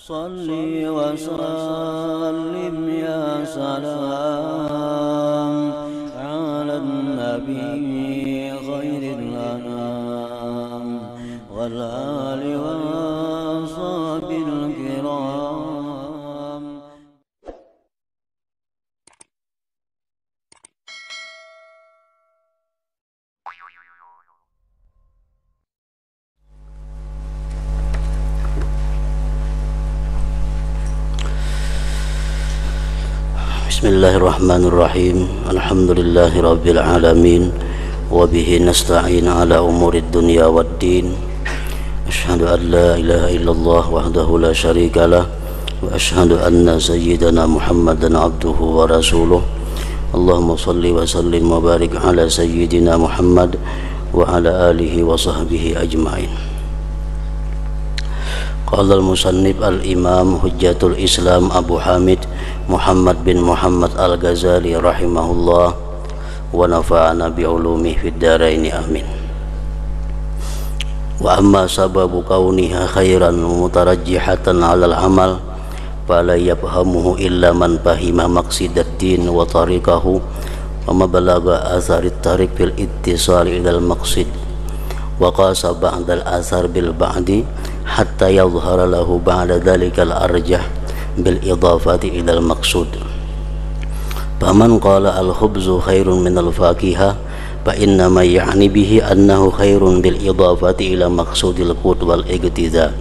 صل وسلم يا سلام على النبي خير الأنام والآل والصحب الكرام. Bismillahirrahmanirrahim. Alhamdulillahirabbil alamin wa bihi nasta'in ala umurid dunya waddin. Asyhadu an la ilaha illallah wahdahu la syarikalah wa asyhadu anna sayyidana Muhammadan abduhu wa rasuluh. Allahumma shalli wa sallim wa barik ala sayyidina Muhammad wa ala alihi wa sahbihi ajma'in. Qala al-musannif al-imam hujjatul islam Abu Hamid Muhammad bin Muhammad al-Ghazali rahimahullah wa nafa'ana bi'ulumih fid dharaini amin. Wa amma sababu kauniha khairan mutarajjihatan 'alal amal fala yafhamuhu illa man fahima maqsidaddin wa tariqahu wa ma balagha atharit tariq fil ittisal ila al-maqsid wa qasa ba'dal athar bil ba'di hatta yadhhara lahu ba'da dhalika al-arjah bil idafati ila al-maqsud. Faman qala al-khubzu khairun min al-fakiha fa inna ma ya'ni bihi annahu khairun bil idafati ila maqsudil qut wal iqtida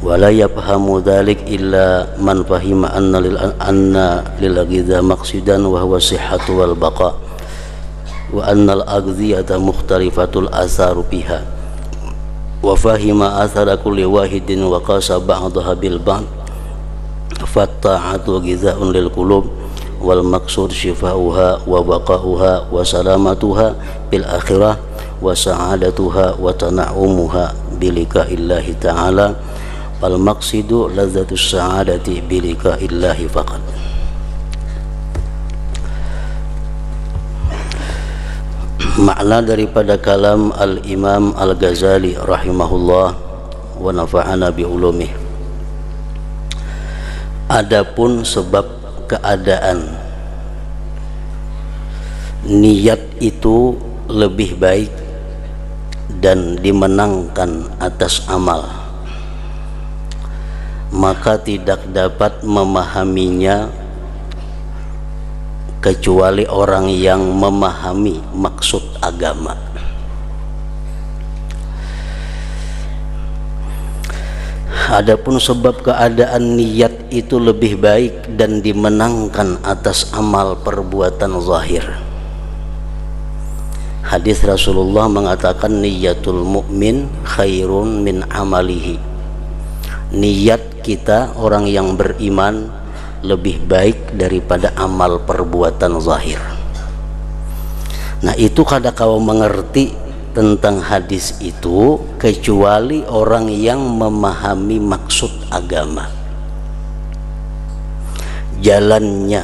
wa la yafhamu dhalik illa man fahima anna lil ghidha maqsidan wa huwa sihhatu wal baqa wa anna al-aghdhiyata mukhtalifatul atharu biha wa fahima athara kulli wahidin wa qasa ba'daha bil ba'd fatta'atu ghizaun lil qulub wal maqsud shifauha wa baqauha wa salamatuha bil akhirah wa sa'adatuha wa tana'umuha bilika'illahi ta'ala wal maqsidu ladzatus sa'adati bilika'illahi faqat. Makna daripada kalam al-imam al-Ghazali rahimahullah wa nafa'ana bi ulumih. Adapun sebab keadaan niat itu lebih baik dan dimenangkan atas amal, maka tidak dapat memahaminya kecuali orang yang memahami maksud agama. Adapun sebab keadaan niat itu lebih baik dan dimenangkan atas amal perbuatan zahir. Hadis Rasulullah mengatakan niyatul mu'min khairun min amalihi. Niat kita orang yang beriman lebih baik daripada amal perbuatan zahir. Nah, itu kada kau mengerti tentang hadis itu kecuali orang yang memahami maksud agama, jalannya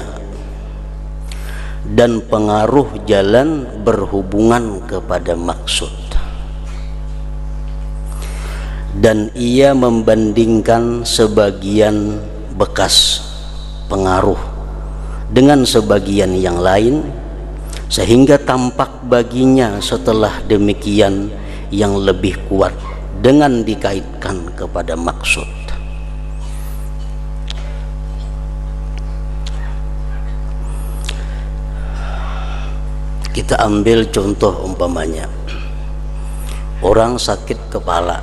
dan pengaruh jalan berhubungan kepada maksud, dan ia membandingkan sebagian bekas pengaruh dengan sebagian yang lain sehingga tampak baginya setelah demikian yang lebih kuat dengan dikaitkan kepada maksud. Kita ambil contoh umpamanya orang sakit kepala.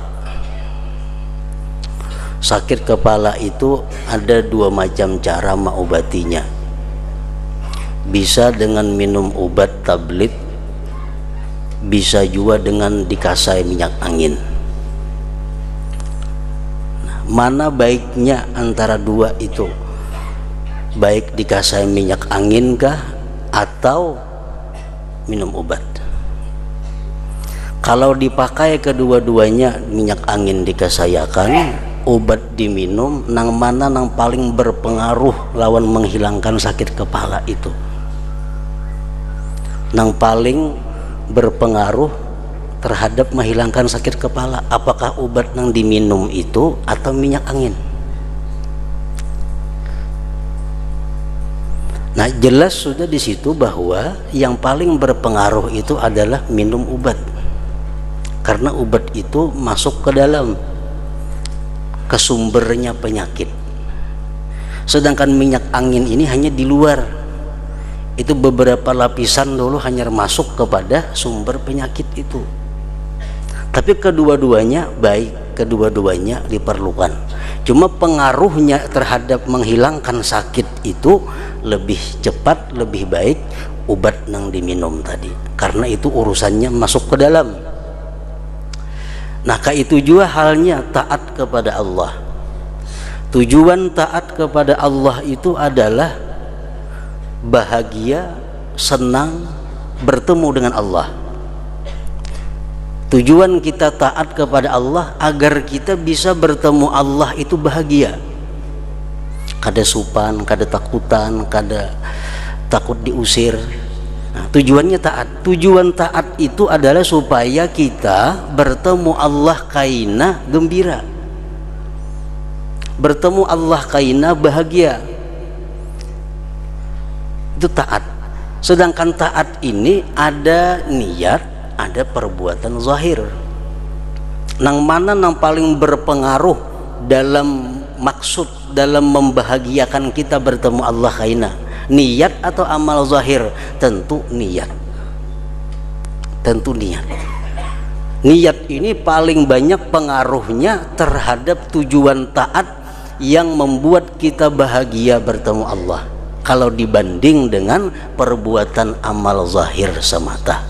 Sakit kepala itu ada dua macam cara mengobatinya. Bisa dengan minum obat tablet, bisa juga dengan dikasai minyak angin. Nah, mana baiknya antara dua itu? Baik dikasai minyak angin kah atau minum obat? Kalau dipakai kedua-duanya, minyak angin dikasayakan, obat diminum, nang mana nang paling berpengaruh lawan menghilangkan sakit kepala itu? Nang paling berpengaruh terhadap menghilangkan sakit kepala, apakah obat yang diminum itu atau minyak angin? Nah, jelas sudah di situ bahwa yang paling berpengaruh itu adalah minum obat, karena obat itu masuk ke dalam, ke sumbernya penyakit. Sedangkan minyak angin ini hanya di luar, itu beberapa lapisan dulu hanya masuk kepada sumber penyakit itu. Tapi kedua-duanya baik, kedua-duanya diperlukan. Cuma pengaruhnya terhadap menghilangkan sakit itu lebih cepat, lebih baik obat yang diminum tadi, karena itu urusannya masuk ke dalam. Nah, itu juga halnya taat kepada Allah. Tujuan taat kepada Allah itu adalah bahagia, senang, bertemu dengan Allah. Tujuan kita taat kepada Allah agar kita bisa bertemu Allah itu bahagia. Kada supan, kada takutan, kada takut diusir. Nah, tujuannya taat. Tujuan taat itu adalah supaya kita bertemu Allah kaina gembira, bertemu Allah kaina bahagia. Itu taat. Sedangkan taat ini ada niat, ada perbuatan zahir. Nang mana nang paling berpengaruh dalam maksud, dalam membahagiakan kita bertemu Allah kaina? Niat atau amal zahir? Tentu niat. Tentu niat. Niat ini paling banyak pengaruhnya terhadap tujuan taat yang membuat kita bahagia bertemu Allah, kalau dibanding dengan perbuatan amal zahir semata.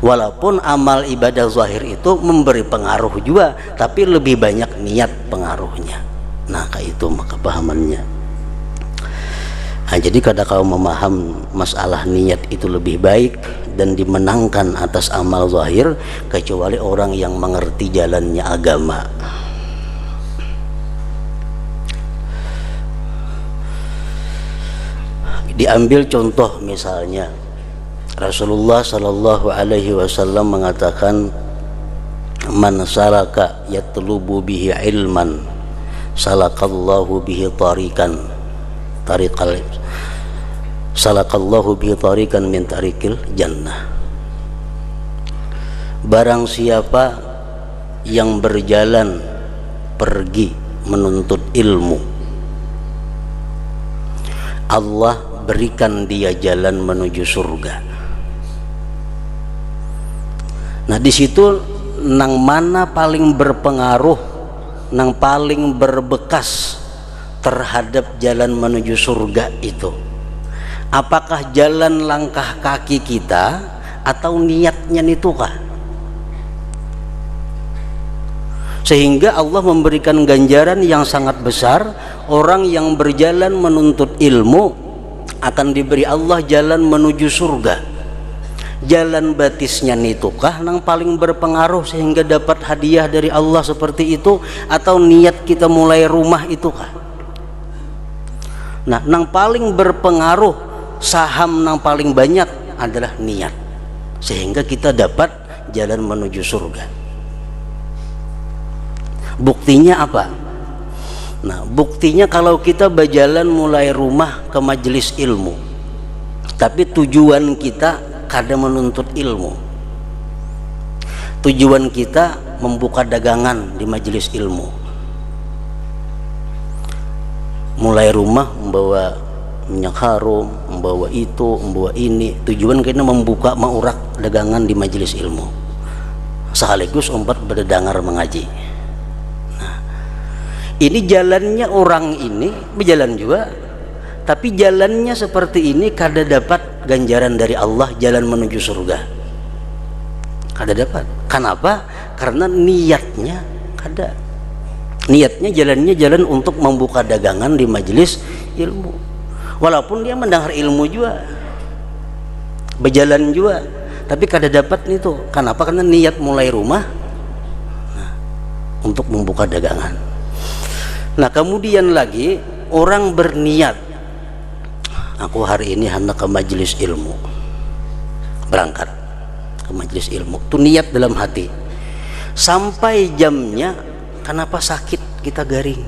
Walaupun amal ibadah zahir itu memberi pengaruh juga, tapi lebih banyak niat pengaruhnya. Nah, kayak itu maka pahamannya. Nah, jadi kada kau memaham masalah niat itu lebih baik dan dimenangkan atas amal zahir, kecuali orang yang mengerti jalannya agama. Diambil contoh misalnya Rasulullah Shallallahu Alaihi Wasallam mengatakan, man salaka yatlubu bihi ilman salakallahu bihi tarikan salakallahu bihi tarikan min tarikil jannah. Barang siapa yang berjalan pergi menuntut ilmu, Allah berikan dia jalan menuju surga. Nah, di situ nang mana paling berpengaruh, nang paling berbekas terhadap jalan menuju surga itu? Apakah jalan langkah kaki kita atau niatnya nitukah? Sehingga Allah memberikan ganjaran yang sangat besar. Orang yang berjalan menuntut ilmu akan diberi Allah jalan menuju surga. Jalan batisnya nitukah nang paling berpengaruh sehingga dapat hadiah dari Allah seperti itu, atau niat kita mulai rumah itukah? Nah, nang paling berpengaruh, saham nang paling banyak adalah niat, sehingga kita dapat jalan menuju surga. Buktinya apa? Nah, buktinya kalau kita berjalan mulai rumah ke majelis ilmu, tapi tujuan kita kada menuntut ilmu, tujuan kita membuka dagangan di majelis ilmu. Mulai rumah membawa minyak harum, membawa itu, membawa ini, tujuan kita membuka maurak dagangan di majelis ilmu, sekaligus umpat berdengar mengaji. Nah, ini jalannya orang ini berjalan juga, tapi jalannya seperti ini kada dapat ganjaran dari Allah, jalan menuju surga kada dapat. Kenapa? Karena niatnya kada. Niatnya jalannya jalan untuk membuka dagangan di majelis ilmu, walaupun dia mendengar ilmu juga, berjalan juga, tapi kada dapat itu. Kenapa? Karena niat mulai rumah untuk membuka dagangan. Nah, kemudian lagi orang berniat, aku hari ini hendak ke majelis ilmu, berangkat ke majelis ilmu, itu niat dalam hati. Sampai jamnya, kenapa sakit kita garing,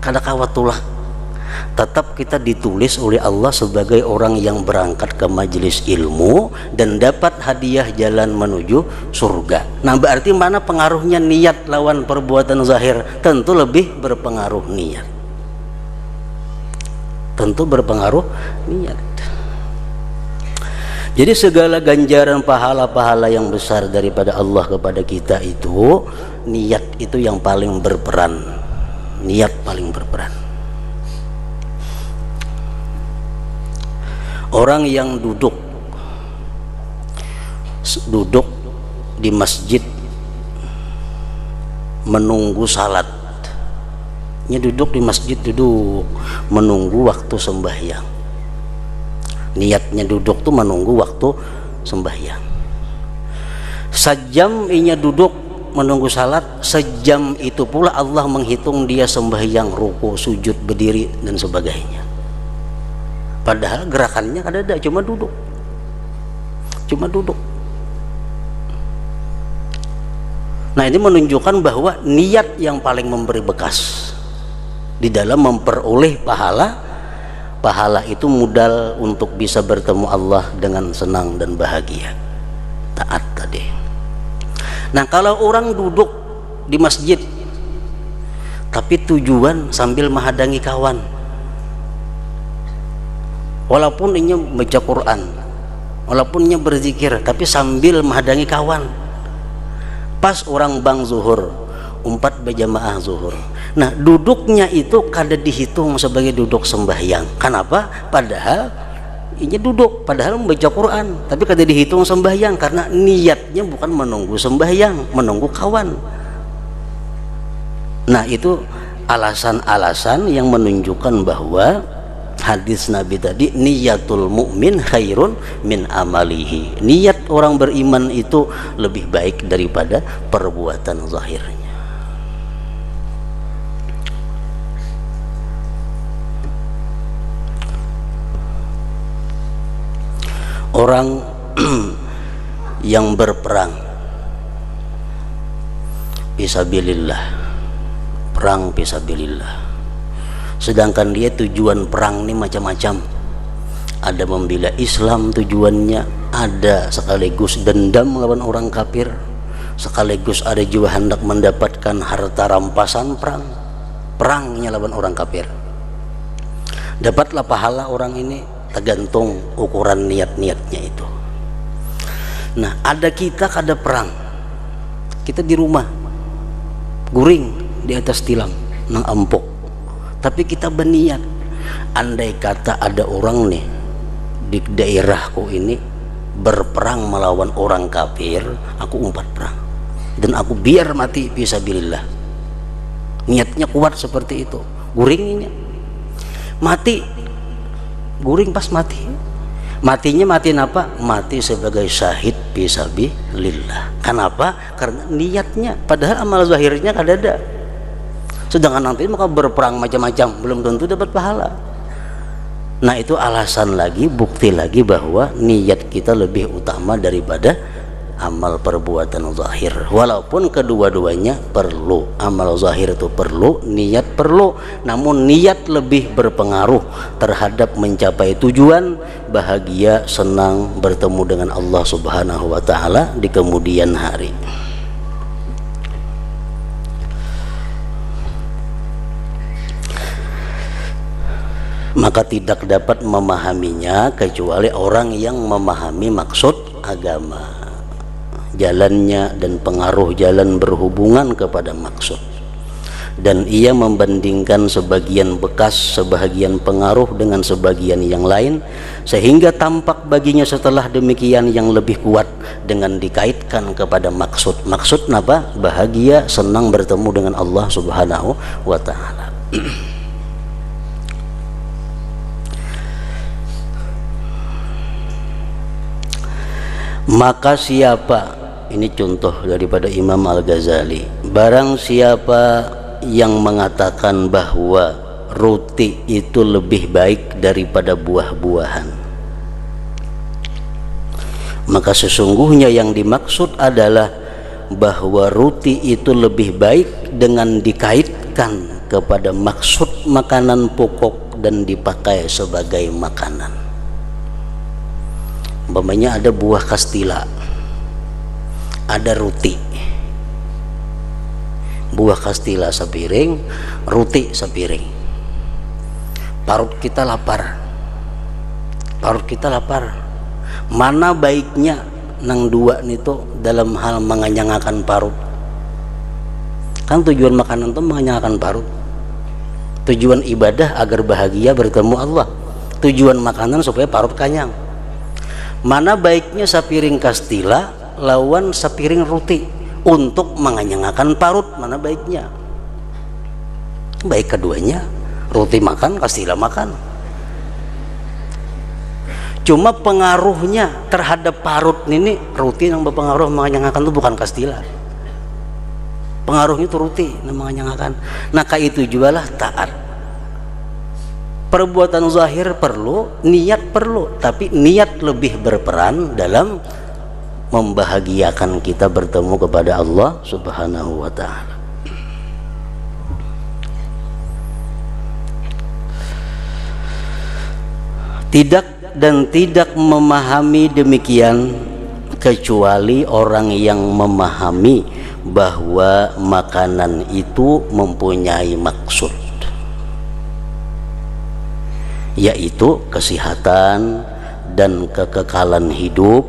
kada kawat tulah, tetap kita ditulis oleh Allah sebagai orang yang berangkat ke majelis ilmu dan dapat hadiah jalan menuju surga. Nah, berarti mana pengaruhnya niat lawan perbuatan zahir? Tentu lebih berpengaruh niat. Tentu berpengaruh niat. Jadi segala ganjaran pahala-pahala yang besar daripada Allah kepada kita itu, niat itu yang paling berperan. Niat paling berperan. Orang yang duduk di masjid menunggu salat, duduk di masjid, duduk menunggu waktu sembahyang. Niatnya duduk tuh menunggu waktu sembahyang. Sejam inya duduk menunggu salat, sejam itu pula Allah menghitung dia sembahyang, ruku, sujud, berdiri dan sebagainya. Padahal gerakannya ada cuma duduk. Nah, ini menunjukkan bahwa niat yang paling memberi bekas di dalam memperoleh pahala. Pahala itu modal untuk bisa bertemu Allah dengan senang dan bahagia. Taat tadi. Nah, kalau orang duduk di masjid tapi tujuan sambil menghadangi kawan, walaupun ini baca Quran, walaupun ini berzikir, tapi sambil menghadangi kawan. Pas orang bang zuhur, umpat berjamaah zuhur. Nah, duduknya itu kada dihitung sebagai duduk sembahyang. Kenapa? Padahal ini duduk, padahal membaca Quran, tapi kada dihitung sembahyang karena niatnya bukan menunggu sembahyang, menunggu kawan. Nah, itu alasan-alasan yang menunjukkan bahwa hadis Nabi tadi, niyatul mukmin khairun min amalihi. Niat orang beriman itu lebih baik daripada perbuatan zahirnya. Orang yang berperang fisabilillah, perang fisabilillah, sedangkan dia tujuan perang ini macam-macam. Ada membela Islam tujuannya, ada sekaligus dendam melawan orang kafir, sekaligus ada juga hendak mendapatkan harta rampasan perangnya lawan orang kafir. Dapatlah pahala orang ini tergantung ukuran niat-niatnya itu. Nah, ada kita kada perang, kita di rumah guring di atas tilam nang empuk, tapi kita berniat, andai kata ada orang nih di daerahku ini berperang melawan orang kafir, aku umpat perang dan aku biar mati fisabilillah. Niatnya kuat seperti itu, guringnya mati, guring pas mati. Matinya mati apa? Mati sebagai syahid fisabilillah. Kenapa? Karena niatnya, padahal amal zahirnya kada ada. Sedangkan nanti maka berperang macam-macam belum tentu dapat pahala. Nah, itu alasan lagi, bukti lagi bahwa niat kita lebih utama daripada amal perbuatan zahir. Walaupun kedua-duanya perlu, amal zahir itu perlu, niat perlu, namun niat lebih berpengaruh terhadap mencapai tujuan, bahagia, senang bertemu dengan Allah Subhanahu wa Ta'ala di kemudian hari. Maka tidak dapat memahaminya kecuali orang yang memahami maksud agama, jalannya dan pengaruh jalan berhubungan kepada maksud, dan ia membandingkan sebagian bekas, sebagian pengaruh dengan sebagian yang lain, sehingga tampak baginya setelah demikian yang lebih kuat dengan dikaitkan kepada maksud. Maksud apa? Bahagia, senang bertemu dengan Allah Subhanahu wa Ta'ala. Maka siapa, ini contoh daripada Imam Al-Ghazali, barang siapa yang mengatakan bahwa roti itu lebih baik daripada buah-buahan, maka sesungguhnya yang dimaksud adalah bahwa roti itu lebih baik dengan dikaitkan kepada maksud makanan pokok dan dipakai sebagai makanan. Umpamanya ada buah kastila, ada roti. Buah kastila sepiring, roti sepiring. Parut kita lapar. Mana baiknya nang dua nito dalam hal mengenyangkan parut? Kan tujuan makanan itu mengenyangkan parut. Tujuan ibadah agar bahagia bertemu Allah. Tujuan makanan supaya parut kenyang. Mana baiknya sepiring kastila lawan sepiring roti untuk mengenyangkan parut? Mana baiknya? Baik keduanya. Roti makan, kastila makan. Cuma pengaruhnya terhadap parut ini, roti yang berpengaruh mengenyangkan itu bukan kastila. Pengaruhnya itu roti yang mengenyangkan. Nah kayak itu jugalah taat. Perbuatan zahir perlu, niat perlu, tapi niat lebih berperan dalam membahagiakan kita bertemu kepada Allah Subhanahu wa ta'ala. Tidak memahami demikian kecuali orang yang memahami bahwa makanan itu mempunyai maksud, yaitu kesehatan dan kekekalan hidup,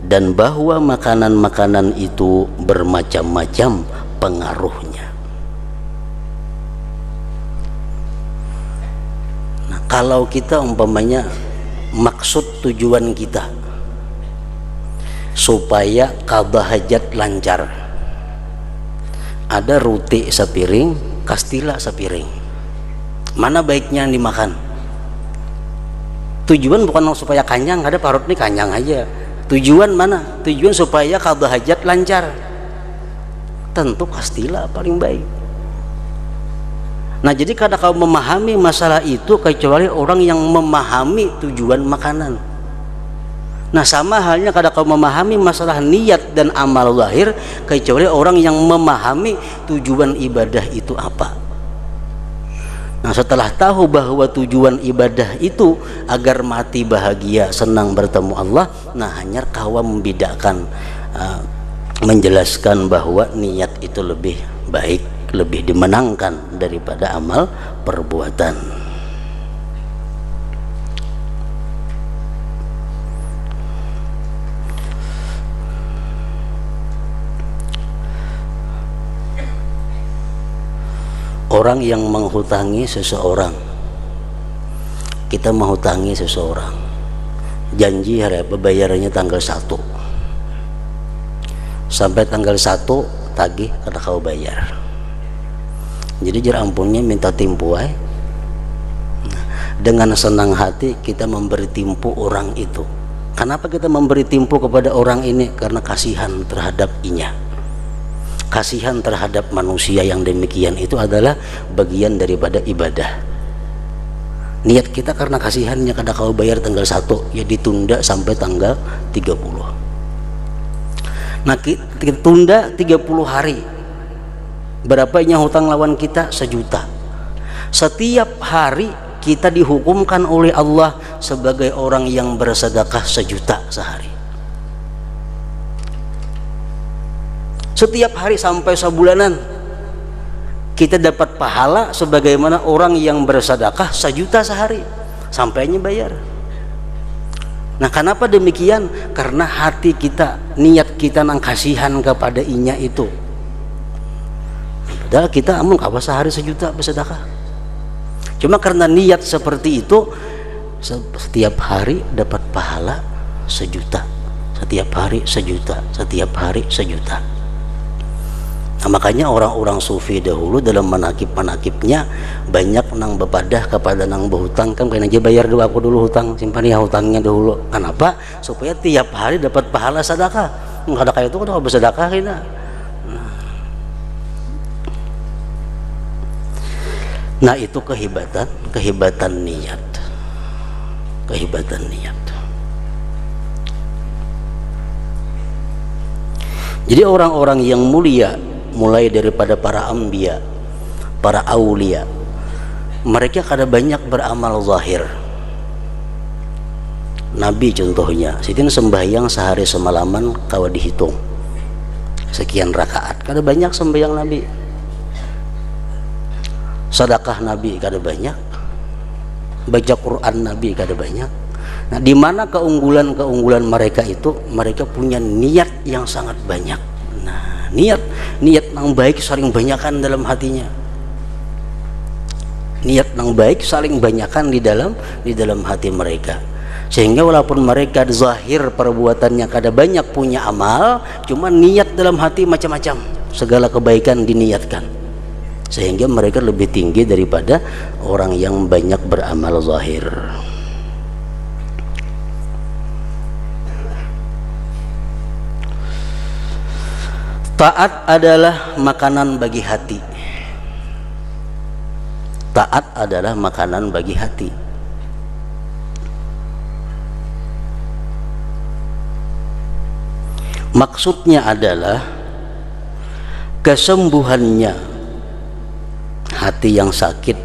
dan bahwa makanan-makanan itu bermacam-macam pengaruhnya. Nah, kalau kita umpamanya maksud tujuan kita supaya qada hajat lancar, ada roti sepiring, kastila sepiring, mana baiknya yang dimakan? Tujuan bukan supaya kenyang, ada parut nih kenyang aja. Tujuan mana? Tujuan supaya qada hajat lancar. Tentu kastila paling baik. Nah jadi kada kau memahami masalah itu kecuali orang yang memahami tujuan makanan. Nah sama halnya kada kau memahami masalah niat dan amal zahir kecuali orang yang memahami tujuan ibadah itu apa. Nah setelah tahu bahwa tujuan ibadah itu agar mati bahagia senang bertemu Allah, nah hanya kau membedakan, menjelaskan bahwa niat itu lebih baik, lebih dimenangkan daripada amal perbuatan. Orang yang menghutangi seseorang, kita menghutangi seseorang, janji hari apa bayarannya tanggal 1, sampai tanggal 1 tagih kata kau bayar. Jadi jar ampunnya minta timpu ay. Dengan senang hati kita memberi timpu orang itu. Kenapa kita memberi timpu kepada orang ini? Karena kasihan terhadap inya. Kasihan terhadap manusia yang demikian itu adalah bagian daripada ibadah. Niat kita karena kasihannya kada kau bayar tanggal 1, ya ditunda sampai tanggal 30. Nah kita tunda 30 hari. Berapa inya hutang lawan kita? 1 juta. Setiap hari kita dihukumkan oleh Allah sebagai orang yang bersedekah 1 juta sehari. Setiap hari sampai sebulanan kita dapat pahala sebagaimana orang yang bersedekah 1 juta sehari sampainya bayar. Nah kenapa demikian? Karena hati kita, niat kita nang kasihan kepada inya itu. Padahal kita amun kawa sehari 1 juta bersedekah. Cuma karena niat seperti itu, setiap hari dapat pahala 1 juta, setiap hari 1 juta, setiap hari 1 juta. Nah, makanya orang-orang sufi dahulu dalam manakib-manakibnya banyak nang bepadah kepada nang berhutang, kan kena aja bayar dulu, aku dulu hutang, simpan ya hutangnya dahulu. Kenapa? Supaya tiap hari dapat pahala sedekah. Enggak ada kayak itu udah bersedekah kita. Nah itu kehebatan niat, kehebatan niat. Jadi orang-orang yang mulia mulai daripada para anbiya, para aulia, mereka kada banyak beramal zahir. Nabi contohnya, sitin sembahyang sehari semalaman kawa dihitung sekian rakaat, kada banyak sembahyang Nabi. Sedekah Nabi kada banyak, baca Quran Nabi kada banyak. Nah, di mana keunggulan mereka itu? Mereka punya niat yang sangat banyak. Nah, niat yang baik saling banyakan dalam hatinya. Niat yang baik saling banyakan di dalam hati mereka. Sehingga walaupun mereka zahir perbuatannya kada banyak punya amal, cuma niat dalam hati macam-macam, segala kebaikan diniatkan, sehingga mereka lebih tinggi daripada orang yang banyak beramal zahir. Taat adalah makanan bagi hati. Taat adalah makanan bagi hati. Maksudnya adalah kesembuhannya hati yang sakit.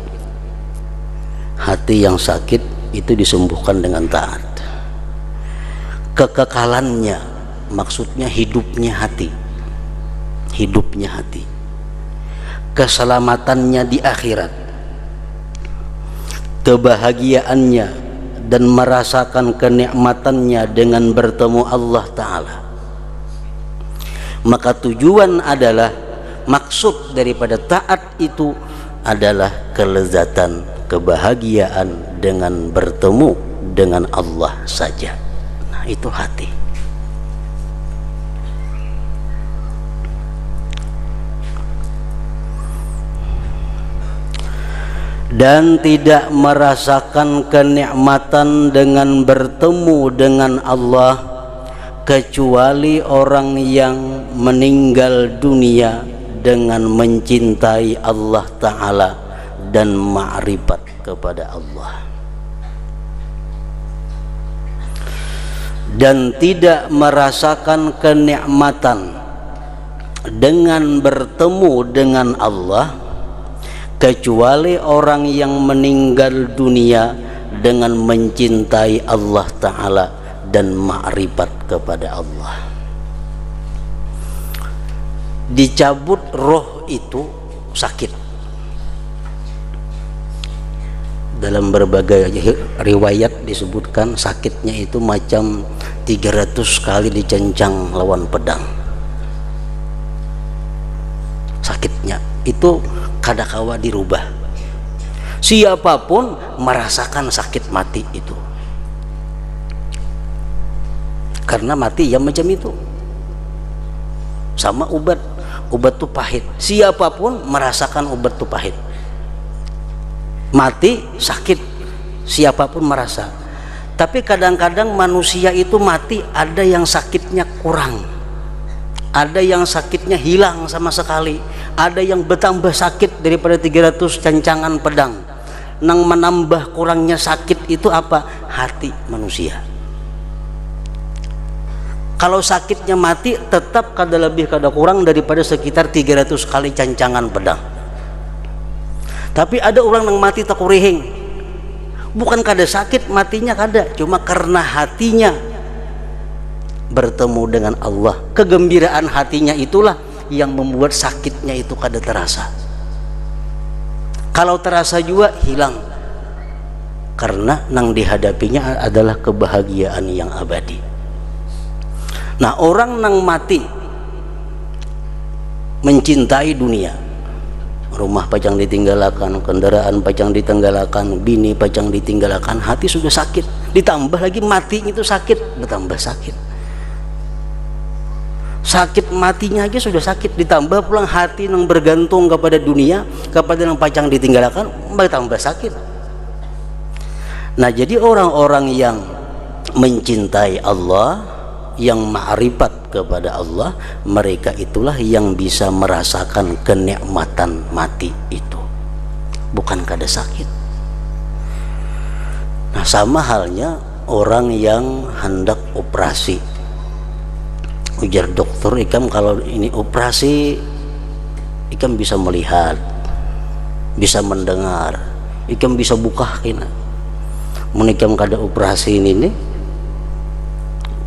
Hati yang sakit itu disembuhkan dengan taat. Kekekalannya, maksudnya hidupnya hati. Hidupnya hati. Keselamatannya di akhirat. Kebahagiaannya dan merasakan kenikmatannya dengan bertemu Allah Ta'ala. Maka tujuan adalah, maksud daripada taat itu adalah kelezatan, kebahagiaan dengan bertemu dengan Allah saja. Nah, itu hati. Dan tidak merasakan kenikmatan dengan bertemu dengan Allah kecuali orang yang meninggal dunia dengan mencintai Allah Ta'ala dan ma'rifat kepada Allah. Dan tidak merasakan kenikmatan dengan bertemu dengan Allah kecuali orang yang meninggal dunia dengan mencintai Allah Ta'ala dan ma'rifat kepada Allah. Dicabut roh itu sakit. Dalam berbagai riwayat disebutkan sakitnya itu macam 300 kali dicencang lawan pedang. Sakitnya itu kadakawa dirubah. Siapapun merasakan sakit mati itu, karena mati ya macam itu. Sama obat tuh pahit. Siapapun merasakan obat tuh pahit. Mati sakit, siapapun merasa. Tapi kadang-kadang manusia itu mati ada yang sakitnya kurang, ada yang sakitnya hilang sama sekali, ada yang bertambah sakit daripada 300 cancangan pedang. Nang menambah kurangnya sakit itu apa? Hati manusia. Kalau sakitnya mati tetap kada lebih kada kurang daripada sekitar 300 kali cancangan pedang. Tapi ada orang yang mati tak kurihing, bukan kada sakit matinya kada, cuma karena hatinya bertemu dengan Allah. Kegembiraan hatinya itulah yang membuat sakitnya itu kada terasa. Kalau terasa juga hilang, karena nang dihadapinya adalah kebahagiaan yang abadi. Nah, orang nang mati mencintai dunia, rumah pacang ditinggalkan, kendaraan pacang ditinggalkan, bini pacang ditinggalkan, hati sudah sakit, ditambah lagi mati itu sakit, bertambah sakit. Sakit matinya aja sudah sakit, ditambah pulang hati yang bergantung kepada dunia, kepada yang pacang ditinggalkan, bertambah sakit. Nah, jadi orang-orang yang mencintai Allah, yang ma'rifat kepada Allah, mereka itulah yang bisa merasakan kenikmatan mati itu, bukan kada sakit. Nah, sama halnya orang yang hendak operasi. Ujar dokter, ikam kalau ini operasi, ikam bisa melihat, bisa mendengar, ikam bisa buka kina mun ikam kada operasi ini nih,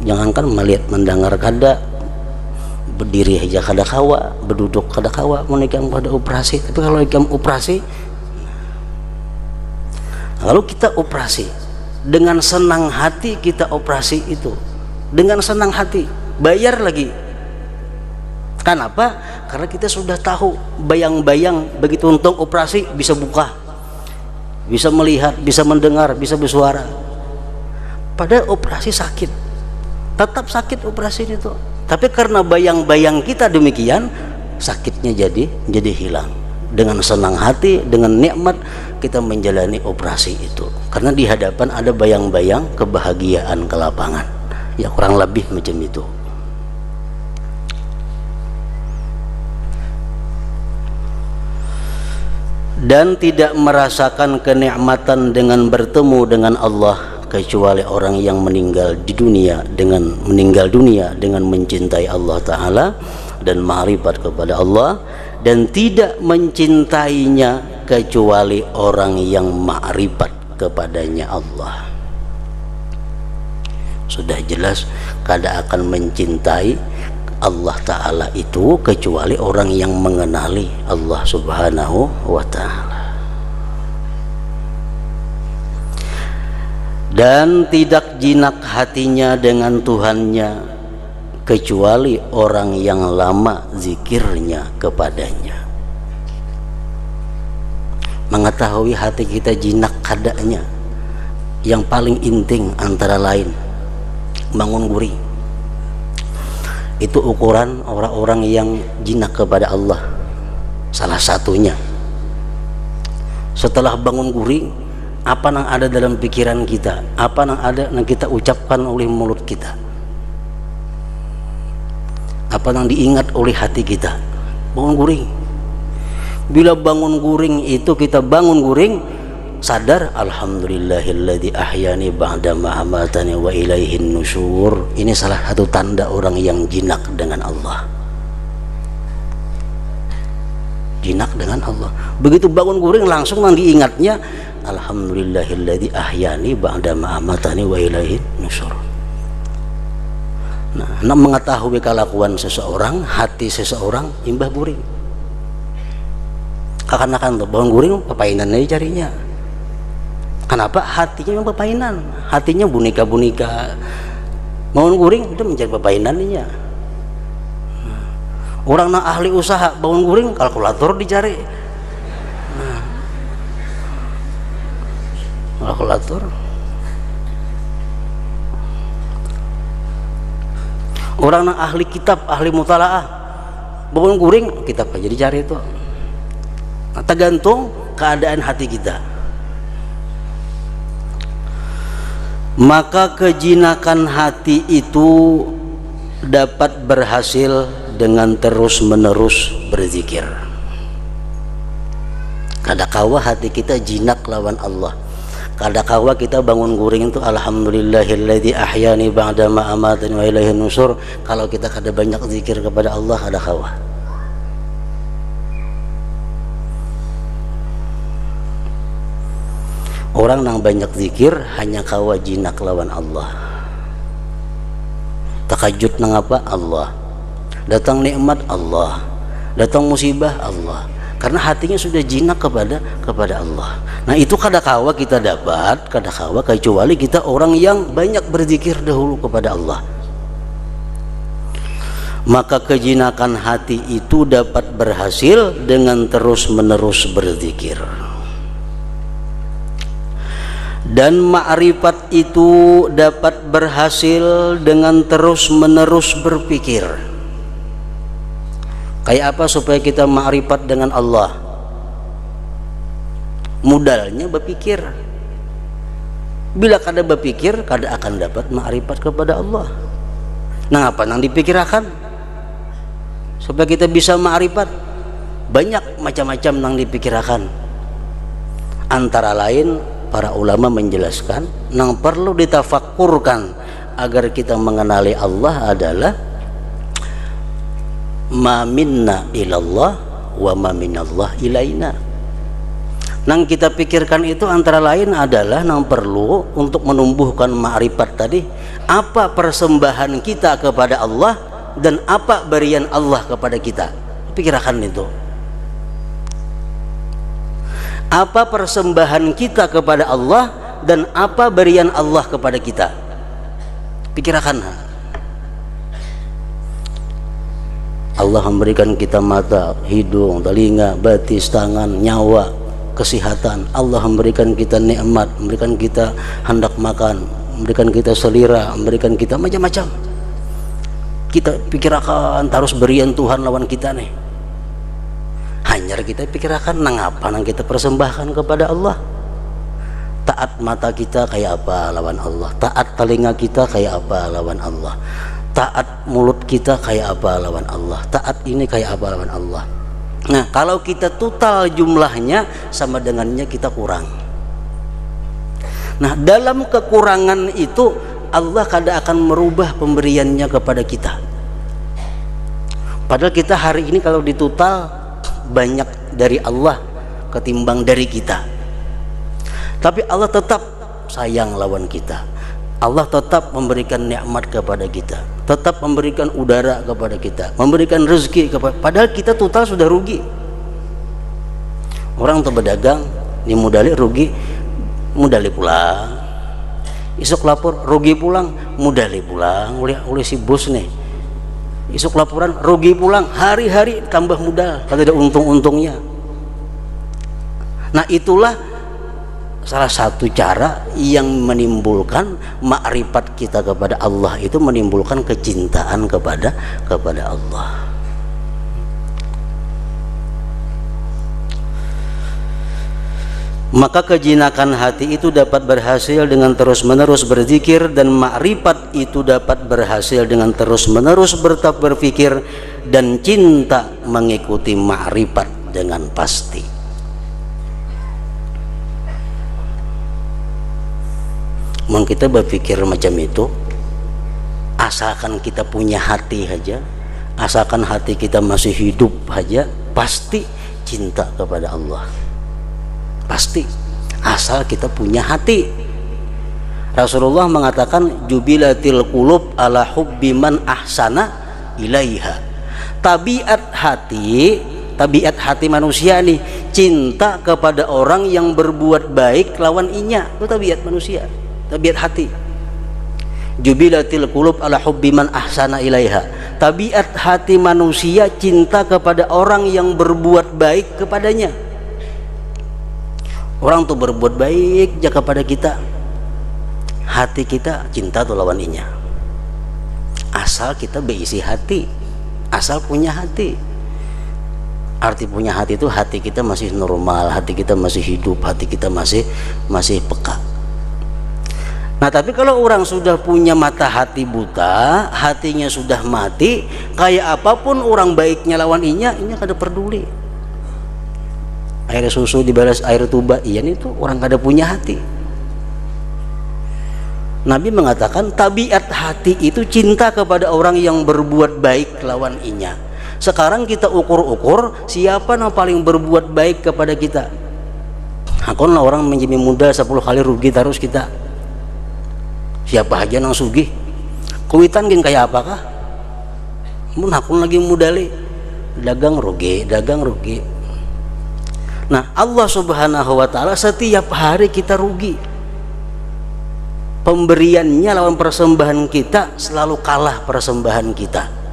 jangankan melihat mendengar kada, berdiri aja kada kawa, berduduk kada kawa mun ikam kada operasi. Tapi kalau ikam operasi, kalau kita operasi dengan senang hati, kita operasi itu dengan senang hati, bayar lagi. Kenapa? Karena kita sudah tahu bayang-bayang begitu untung operasi bisa buka, bisa melihat, bisa mendengar, bisa bersuara. Pada operasi sakit, tetap sakit operasi itu. Tapi karena bayang-bayang kita demikian, sakitnya jadi hilang. Dengan senang hati, dengan nikmat kita menjalani operasi itu. Karena di hadapan ada bayang-bayang kebahagiaan ke lapangan. Ya kurang lebih macam itu. Dan tidak merasakan kenikmatan dengan bertemu dengan Allah kecuali orang yang meninggal dunia dengan mencintai Allah Ta'ala dan ma'rifat kepada Allah, dan tidak mencintainya kecuali orang yang ma'rifat kepadanya Allah. Sudah jelas kada akan mencintai Allah Ta'ala itu kecuali orang yang mengenali Allah Subhanahu wa Ta'ala. Dan tidak jinak hatinya dengan Tuhannya kecuali orang yang lama zikirnya kepadanya. Mengetahui hati kita jinak kadanya, yang paling inting antara lain bangun guring. Itu ukuran orang-orang yang jinak kepada Allah. Salah satunya, setelah bangun guring, apa yang ada dalam pikiran kita, apa yang ada yang kita ucapkan oleh mulut kita, apa yang diingat oleh hati kita. Bangun guring. Bila bangun guring itu kita bangun guring sadar, alhamdulillahilladzi ahyani ba'da ma amatani wa ilaihin nusyur. Ini salah satu tanda orang yang jinak dengan Allah. Jinak dengan Allah. Begitu bangun guring langsung yang diingatnya, alhamdulillahilladzi ahyani ba'da ma amatani wa ilaihin nusyur. Nah, mengetahui kelakuan seseorang, hati seseorang, imbah guring. Kakan-kakan tuh bangun guring papainan aja carinya. Kenapa? Hatinya memang pepainan, hatinya bunika-bunika. Bangun guring itu mencari pepainannya. Orang nak ahli usaha bangun guring kalkulator dicari. Kalkulator. Orang nak ahli kitab, ahli mutalaah bangun guring kitab aja dicari itu. Nah, tergantung keadaan hati kita. Maka kejinakan hati itu dapat berhasil dengan terus-menerus berzikir. Kadakawa hati kita jinak lawan Allah. Kadakawa kita bangun guring itu alhamdulillahilladzi ahyani ba'da ma amatani wa ilaihin nusyur. Kalau kita kada banyak zikir kepada Allah, kadakawa. Orang yang banyak zikir hanya kawa jinak lawan Allah. Takajud nang apa? Allah. Datang nikmat Allah. Datang musibah Allah. Karena hatinya sudah jinak kepada Allah. Nah itu kadakawa kita dapat, kadakawa kecuali kita orang yang banyak berzikir dahulu kepada Allah. Maka kejinakan hati itu dapat berhasil dengan terus-menerus berzikir. Dan ma'rifat itu dapat berhasil dengan terus-menerus berpikir. Kayak apa supaya kita ma'rifat dengan Allah? Modalnya berpikir. Bila kada berpikir, kada akan dapat ma'rifat kepada Allah. Nah apa yang dipikirkan? Supaya kita bisa ma'rifat, banyak macam-macam yang dipikirkan. Antara lain para ulama menjelaskan yang perlu ditafakkurkan agar kita mengenali Allah adalah ma minna ilallah wa ma minallah ilaina. Nang kita pikirkan itu antara lain adalah nang perlu untuk menumbuhkan ma'rifat tadi, apa persembahan kita kepada Allah dan apa berian Allah kepada kita. Pikirkan itu. Apa persembahan kita kepada Allah dan apa berian Allah kepada kita. Pikirkan. Allah memberikan kita mata, hidung, telinga, batis, tangan, nyawa, kesehatan. Allah memberikan kita nikmat, memberikan kita hendak makan, memberikan kita selera, memberikan kita macam-macam. Kita pikirkan terus berian Tuhan lawan kita nih. Hanya kita pikirkan nang apa nang kita persembahkan kepada Allah. Taat mata kita kayak apa lawan Allah, taat telinga kita kayak apa lawan Allah, taat mulut kita kayak apa lawan Allah, taat ini kayak apa lawan Allah. Nah, kalau kita total jumlahnya sama dengannya kita kurang. Nah, dalam kekurangan itu Allah kadang akan merubah pemberiannya kepada kita. Padahal kita hari ini kalau ditotal banyak dari Allah ketimbang dari kita. Tapi Allah tetap sayang lawan kita. Allah tetap memberikan nikmat kepada kita, tetap memberikan udara kepada kita, memberikan rezeki kepada. Padahal kita total sudah rugi. Orang tuh berdagang di modali rugi, modali pulang. Isuk lapor rugi pulang, modali pulang. Oleh si bos nih. Isuk laporan rugi pulang, hari-hari tambah modal, kalau ada untung-untungnya. Nah, itulah salah satu cara yang menimbulkan makrifat kita kepada Allah, itu menimbulkan kecintaan kepada Allah. Maka kejinakan hati itu dapat berhasil dengan terus-menerus berzikir, dan makrifat itu dapat berhasil dengan terus-menerus berpikir dan cinta mengikuti makrifat dengan pasti. Mau kita berpikir macam itu, asalkan kita punya hati saja, asalkan hati kita masih hidup saja, pasti cinta kepada Allah. Pasti, asal kita punya hati. Rasulullah mengatakan jubilatil qulub ala hubbi man ahsana ilaiha. Tabiat hati manusia nih cinta kepada orang yang berbuat baik lawan inya. Itu tabiat manusia, tabiat hati. Jubilatil qulub ala hubbi man ahsana ilaiha. Tabiat hati manusia cinta kepada orang yang berbuat baik kepadanya. Orang tuh berbuat baik jaga kepada kita, hati kita cinta tuh lawan inya. Asal kita berisi hati, asal punya hati. Arti punya hati itu hati kita masih normal, hati kita masih hidup, hati kita masih peka. Nah, tapi kalau orang sudah punya mata hati buta, hatinya sudah mati, kayak apapun orang baiknya lawan inya kada peduli. Air susu dibalas air tuba, iyan itu orang kada punya hati. Nabi mengatakan tabiat hati itu cinta kepada orang yang berbuat baik lawan inya. Sekarang kita ukur-ukur siapa yang paling berbuat baik kepada kita. Hakon lah orang menjadi muda 10 kali rugi terus kita. Siapa aja nang sugih, kuitan gin kayak apakah? Mun hakon lagi muda li, dagang rugi. Nah, Allah Subhanahu wa ta'ala setiap hari kita rugi. Pemberiannya lawan persembahan kita selalu kalah persembahan kita.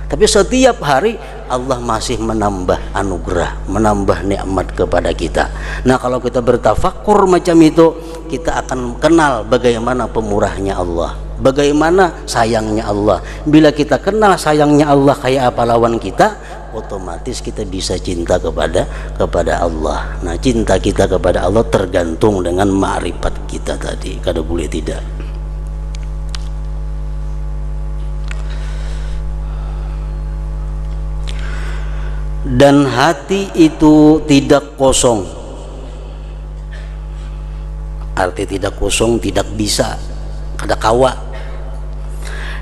Tapi setiap hari Allah masih menambah anugerah, menambah nikmat kepada kita. Nah, kalau kita bertafakur macam itu, kita akan kenal bagaimana pemurahnya Allah, bagaimana sayangnya Allah. Bila kita kenal sayangnya Allah kayak apa lawan kita, otomatis kita bisa cinta kepada Allah. Nah, cinta kita kepada Allah tergantung dengan makrifat kita tadi, kada boleh tidak. Dan hati itu tidak kosong. Arti tidak kosong, tidak bisa, kada kawa.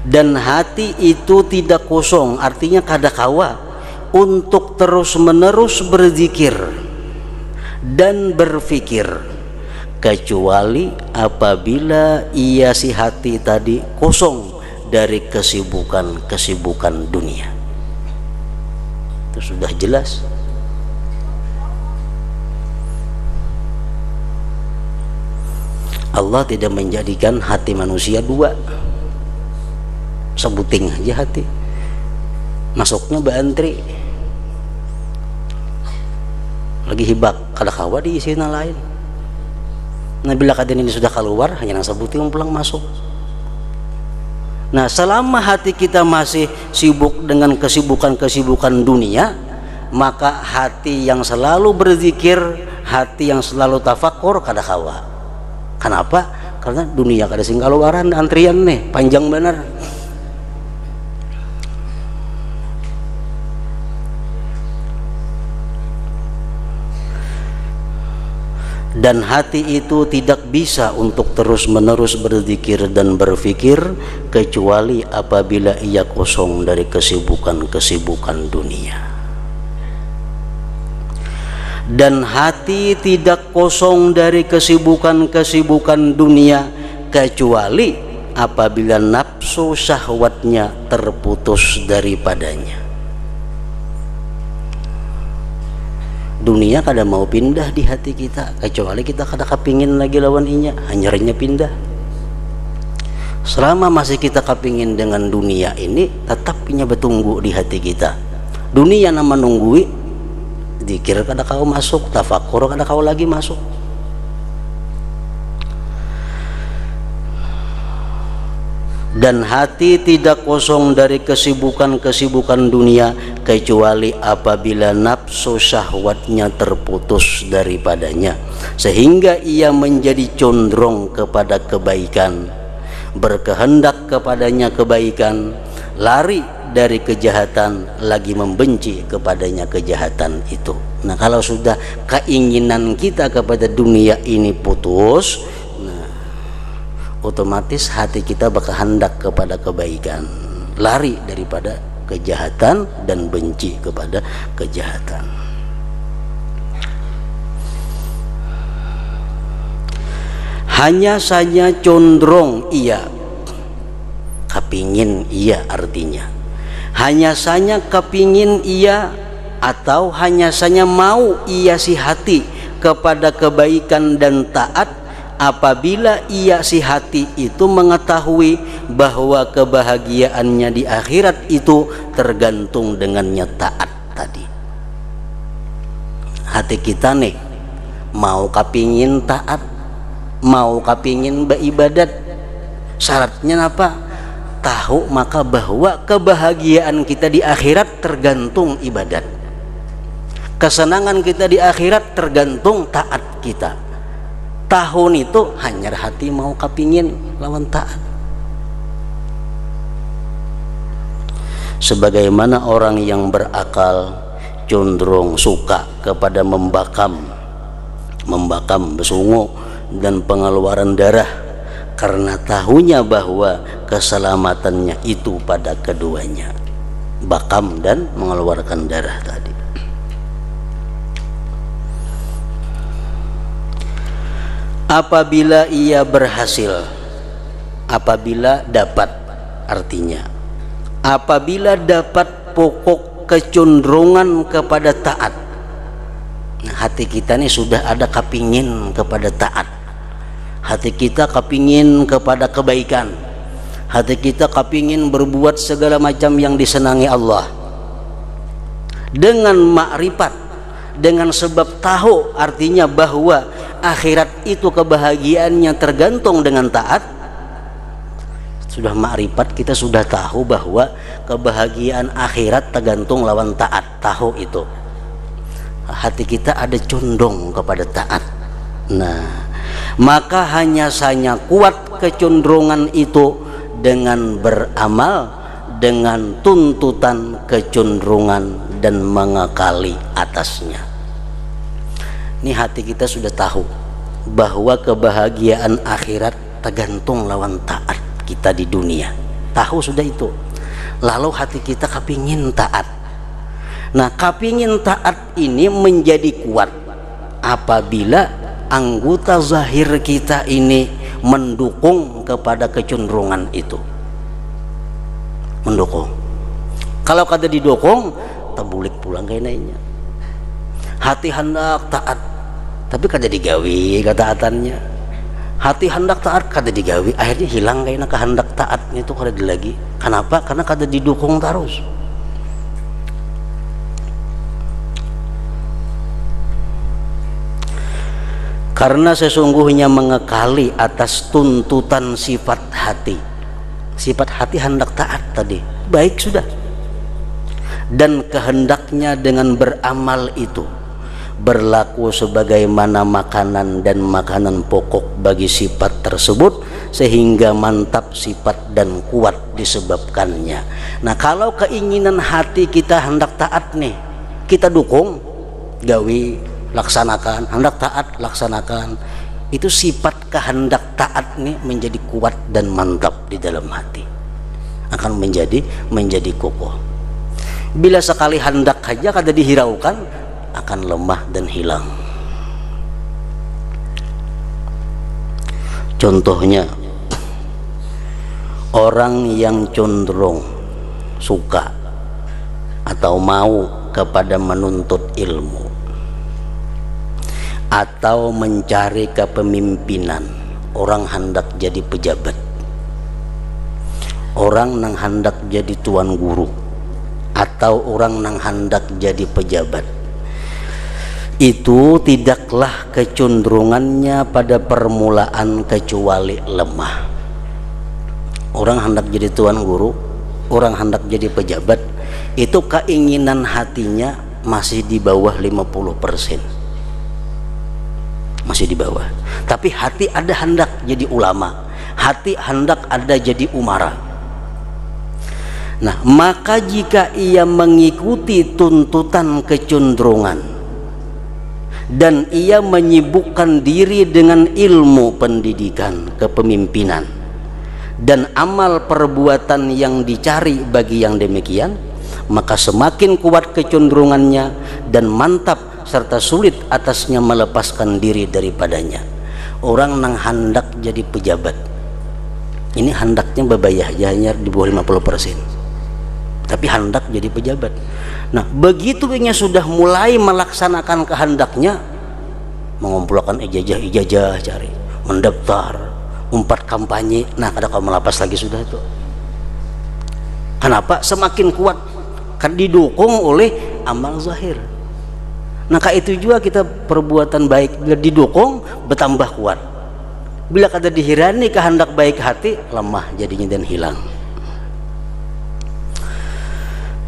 Dan hati itu tidak kosong, artinya kada kawa untuk terus-menerus berzikir dan berfikir, kecuali apabila ia si hati tadi kosong dari kesibukan dunia. Itu sudah jelas. Allah tidak menjadikan hati manusia dua, sebuting aja hati, masuknya beantri lagi hibak kada kawa diisinya lain. Nah bila kadang ini sudah keluar, hanya yang sebuting pulang masuk. Nah selama hati kita masih sibuk dengan kesibukan dunia, maka hati yang selalu berzikir, hati yang selalu tafakur kada kawa. Kenapa? Karena dunia kada sing kaluaran, antrian nih panjang bener. Dan hati itu tidak bisa untuk terus-menerus berzikir dan berfikir kecuali apabila ia kosong dari kesibukan dunia. Dan hati tidak kosong dari kesibukan dunia kecuali apabila nafsu syahwatnya terputus daripadanya. Dunia kada mau pindah di hati kita, kecuali kita kada kepingin lagi lawan inya, hanyarnya pindah. Selama masih kita kepingin dengan dunia ini, tetap inya bertunggu di hati kita. Dunia nama nunggui, zikir kada kau masuk, tafakur kada kau lagi masuk. Dan hati tidak kosong dari kesibukan dunia kecuali apabila nafsu syahwatnya terputus daripadanya, sehingga ia menjadi condong kepada kebaikan, berkehendak kepadanya kebaikan, lari dari kejahatan, lagi membenci kepadanya kejahatan itu. Nah kalau sudah keinginan kita kepada dunia ini putus, otomatis hati kita berkehendak kepada kebaikan, lari daripada kejahatan dan benci kepada kejahatan. Hanya saja condong ia, kepingin ia artinya. Hanya saja kepingin ia atau hanya saja mau ia si hati kepada kebaikan dan taat apabila ia si hati itu mengetahui bahwa kebahagiaannya di akhirat itu tergantung dengannya taat tadi. Hati kita nih mau kapingin taat, mau kapingin beribadat, syaratnya apa? Tahu maka bahwa kebahagiaan kita di akhirat tergantung ibadat, kesenangan kita di akhirat tergantung taat kita. Tahun itu hanya hati mau kapingin lawan taat. Sebagaimana orang yang berakal cenderung suka kepada membakam besungu dan pengeluaran darah, karena tahunya bahwa keselamatannya itu pada keduanya, bakam dan mengeluarkan darah tadi. Apabila ia berhasil, apabila dapat, artinya apabila dapat pokok kecenderungan kepada taat. Nah, hati kita ini sudah ada kepingin kepada taat, hati kita kepingin kepada kebaikan, hati kita kepingin berbuat segala macam yang disenangi Allah. Dengan makrifat, dengan sebab tahu artinya bahwa akhirat itu kebahagiaannya tergantung dengan taat. Sudah makrifat, kita sudah tahu bahwa kebahagiaan akhirat tergantung lawan taat. Tahu itu, hati kita ada condong kepada taat. Nah maka hanya saja kuat kecenderungan itu dengan beramal dengan tuntutan kecenderungan dan mengakali atasnya. Ini hati kita sudah tahu bahwa kebahagiaan akhirat tergantung lawan taat kita di dunia. Tahu sudah itu. Lalu hati kita kepingin taat. Nah kepingin taat ini menjadi kuat apabila anggota zahir kita ini mendukung kepada kecenderungan itu, mendukung. Kalau kada didukung, tabulik pulang kayak naiknya. Hati hendak taat, tapi kada digawi ketaatannya. Hati hendak taat kada digawi, akhirnya hilang kayaknya kehendak taat itu kada lagi. Kenapa? Karena kada didukung terus. Karena sesungguhnya mengekali atas tuntutan sifat hati. Sifat hati hendak taat tadi, baik sudah. Dan kehendaknya dengan beramal itu berlaku sebagaimana makanan dan makanan pokok bagi sifat tersebut, sehingga mantap sifat dan kuat disebabkannya. Nah, kalau keinginan hati kita hendak taat nih, kita dukung, gawi, laksanakan, hendak taat, laksanakan. Itu sifat kehendak taat nih menjadi kuat dan mantap di dalam hati, akan menjadi kokoh. Bila sekali hendak saja kada dihiraukan, akan lemah dan hilang. Contohnya, orang yang cenderung suka atau mau kepada menuntut ilmu atau mencari kepemimpinan, orang hendak jadi pejabat, orang nang hendak jadi tuan guru, atau orang nang hendak jadi pejabat, itu tidaklah kecenderungannya pada permulaan kecuali lemah. Orang hendak jadi tuan guru, orang hendak jadi pejabat, itu keinginan hatinya masih di bawah 50%. Masih di bawah. Tapi hati ada hendak jadi ulama, hati hendak ada jadi umara. Nah, maka jika ia mengikuti tuntutan kecenderungan dan ia menyibukkan diri dengan ilmu pendidikan kepemimpinan dan amal perbuatan yang dicari bagi yang demikian, maka semakin kuat kecenderungannya dan mantap serta sulit atasnya melepaskan diri daripadanya. Orang nang hendak jadi pejabat, ini hendaknya babayah hanya di bawah 50%, tapi hendak jadi pejabat. Nah, begitu dia sudah mulai melaksanakan kehendaknya, mengumpulkan ijazah cari, mendaftar, umpat kampanye, nah kada kau melapas lagi sudah itu. Kenapa? Semakin kuat, kan didukung oleh amal zahir. Nah, itu juga kita perbuatan baik bila didukung bertambah kuat. Bila kada dihirani kehendak baik hati, lemah jadinya dan hilang.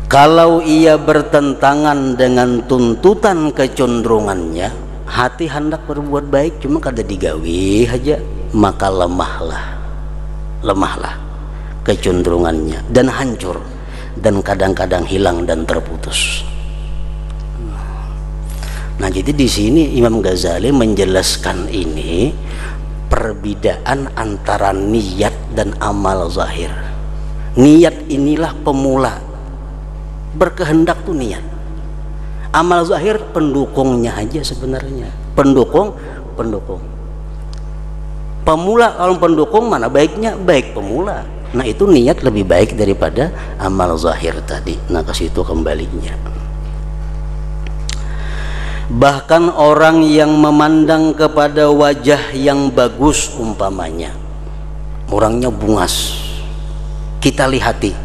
Kalau ia bertentangan dengan tuntutan kecenderungannya, hati hendak berbuat baik cuma kada digawi aja, maka lemahlah kecenderungannya dan hancur dan kadang-kadang hilang dan terputus. Nah, jadi di sini Imam Ghazali menjelaskan ini perbedaan antara niat dan amal zahir. Niat inilah pemula, berkehendak tuh niat. Amal zahir pendukungnya aja sebenarnya, pendukung. Pemula kalau pendukung mana baiknya? Baik pemula. Nah, itu niat lebih baik daripada amal zahir tadi. Nah, ke situ kembalinya. Bahkan orang yang memandang kepada wajah yang bagus, umpamanya orangnya bungas, kita lihati,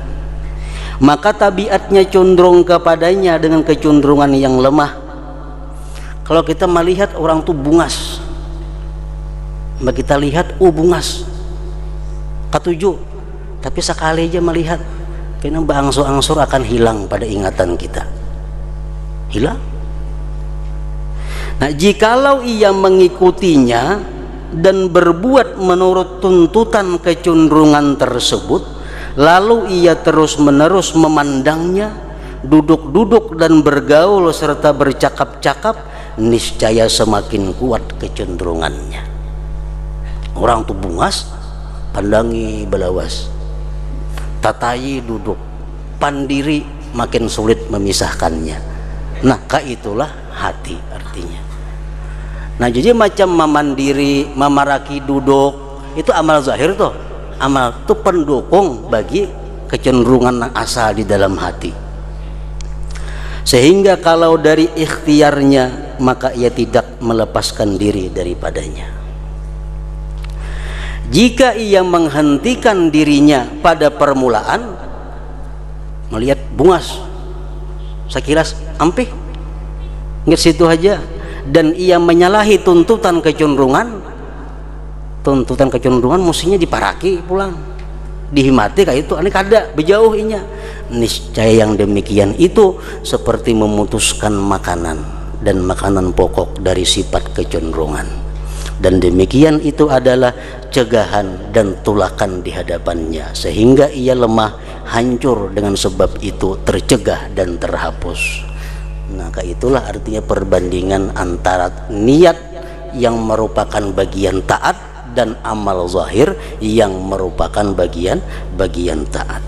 maka tabiatnya cenderung kepadanya dengan kecenderungan yang lemah. Kalau kita melihat orang tuh bungas, maka kita lihat, bungas, ketujuh, tapi sekali aja melihat, kena berangsur-angsur akan hilang pada ingatan kita, hilang. Nah, jikalau ia mengikutinya dan berbuat menurut tuntutan kecenderungan tersebut, lalu ia terus-menerus memandangnya, duduk-duduk dan bergaul serta bercakap-cakap, niscaya semakin kuat kecenderungannya. Orang tuh bungas, pandangi belawas, tatai duduk, pandiri makin sulit memisahkannya. Nah, itulah hati artinya. Nah jadi macam mamandiri, mamaraki duduk itu amal zahir tuh. Amal itu pendukung bagi kecenderungan asal di dalam hati, sehingga kalau dari ikhtiarnya maka ia tidak melepaskan diri daripadanya. Jika ia menghentikan dirinya pada permulaan, melihat bungas sekilas ampih nggak situ aja, dan ia menyalahi tuntutan kecenderungan mestinya diparaki pulang, dihimati kayak itu ane kada bejauh inya. Niscaya yang demikian itu seperti memutuskan makanan dan makanan pokok dari sifat kecenderungan, dan demikian itu adalah cegahan dan tulakan di hadapannya, sehingga ia lemah, hancur, dengan sebab itu tercegah dan terhapus. Nah itulah artinya perbandingan antara niat yang merupakan bagian taat dan amal zahir yang merupakan bagian taat.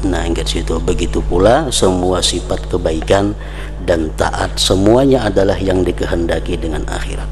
Nah ingat situ, begitu pula semua sifat kebaikan dan taat semuanya adalah yang dikehendaki dengan akhirat.